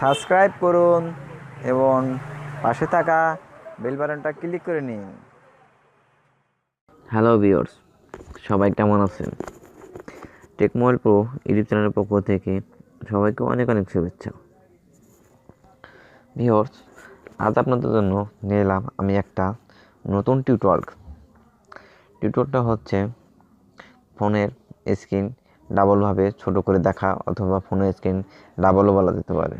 Subscribe করুন এবং পাশে থাকা বেল বাটনটা ক্লিক করে নিন। হ্যালো ভিউয়ার্স, সবাই কেমন আছেন? টেকমোবাইল প্রো ইউটিউব চ্যানেলের পক্ষ থেকে সবাইকে অনেক অনেক শুভেচ্ছা। ভিউয়ার্স, আজ আপনাদের জন্য নিয়ে এলাম আমি একটা নতুন টিউটোরিয়ালটা হচ্ছে ফোনের স্ক্রিন ডাবলভাবে ছোট করে দেখা, অথবা ফোনের স্ক্রিন ডাবলও বলা যেতে পারে।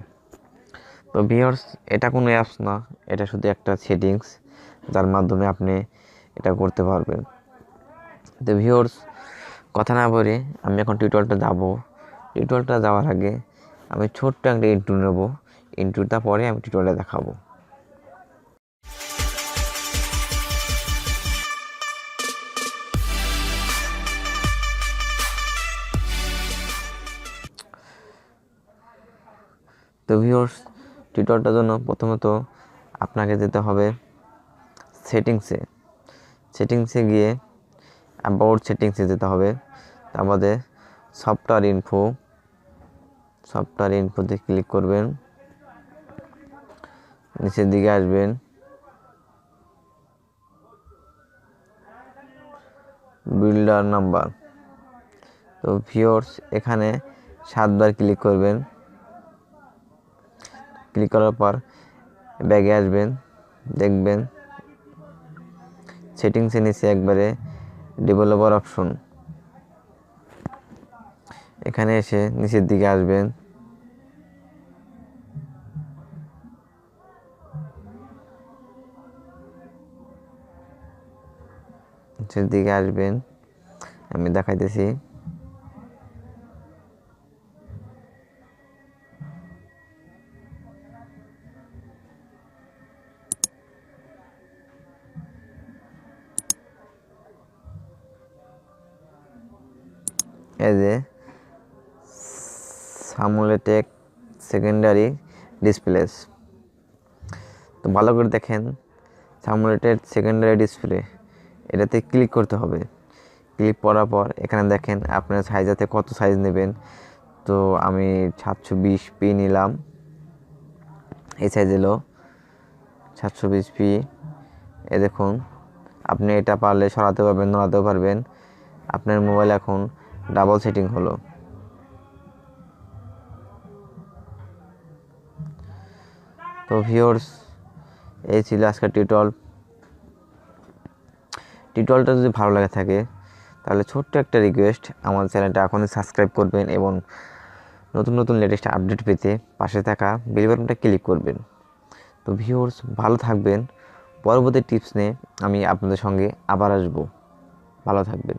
তো ভিউয়ার্স, এটা কোনো অ্যাপস না, এটা শুধু একটা সেটিংস যার মাধ্যমে আপনি এটা করতে পারবেন। তো ভিউয়ার্স, কথা না বলে আমি এখন টিউটোরিয়ালটা যাওয়ার আগে আমি ছোট্ট একটা ইন্ট্রো নেব। ইন্ট্রোটা পরে আমি টিউটোরিয়ালটা দেখাবো। তো ভিউয়ার্স, টিউটোরিয়ালটার জন্য প্রথমত আপনাকে যেতে হবে সেটিংসে গিয়ে অ্যাবাউট সেটিংসে যেতে হবে। তারপরে সফটওয়্যার ইনফোতে ক্লিক করবেন, নিচের দিকে আসবেন, বিল্ডার নাম্বার। তো ভিউয়ার্স, এখানে 7বার ক্লিক করবেন। ক্লিক করার পর ব্যাগে আসবেন, দেখবেন সেটিংসের নিচে একবারে ডেভেলপার অপশন, এখানে এসে নিচের দিকে আসবেন, আমি দেখাইতেছি। এই যে সামুলেটেক সেকেন্ডারি ডিসপ্লেস, তো ভালো করে দেখেন, সামুলেটেড সেকেন্ডারি ডিসপ্লে, এটাতে ক্লিক করতে হবে। ক্লিক করার পর এখানে দেখেন আপনার সাইজেতে কত সাইজ নেবেন। তো আমি 720p নিলাম, এই সাইজ এলো 720p। এ দেখুন, আপনি এটা পারলে সরাতে পারবেন, নড়াতেও পারবেন। আপনার মোবাইল এখন ডাবল সেটিং হলো। তো ভিউয়ার্স, এই ছিল আজকের টিউটোরিয়ালটা যদি ভালো লাগে থাকে তাহলে ছোট্ট একটা রিকোয়েস্ট, আমার চ্যানেলটা এখনই সাবস্ক্রাইব করবেন এবং নতুন নতুন লেটেস্ট আপডেট পেতে পাশে থাকা বেল বাটনটা ক্লিক করবেন। তো ভিউয়ার্স, ভালো থাকবেন। পরবর্তী টিপস নিয়ে আমি আপনাদের সঙ্গে আবার আসবো। ভালো থাকবেন।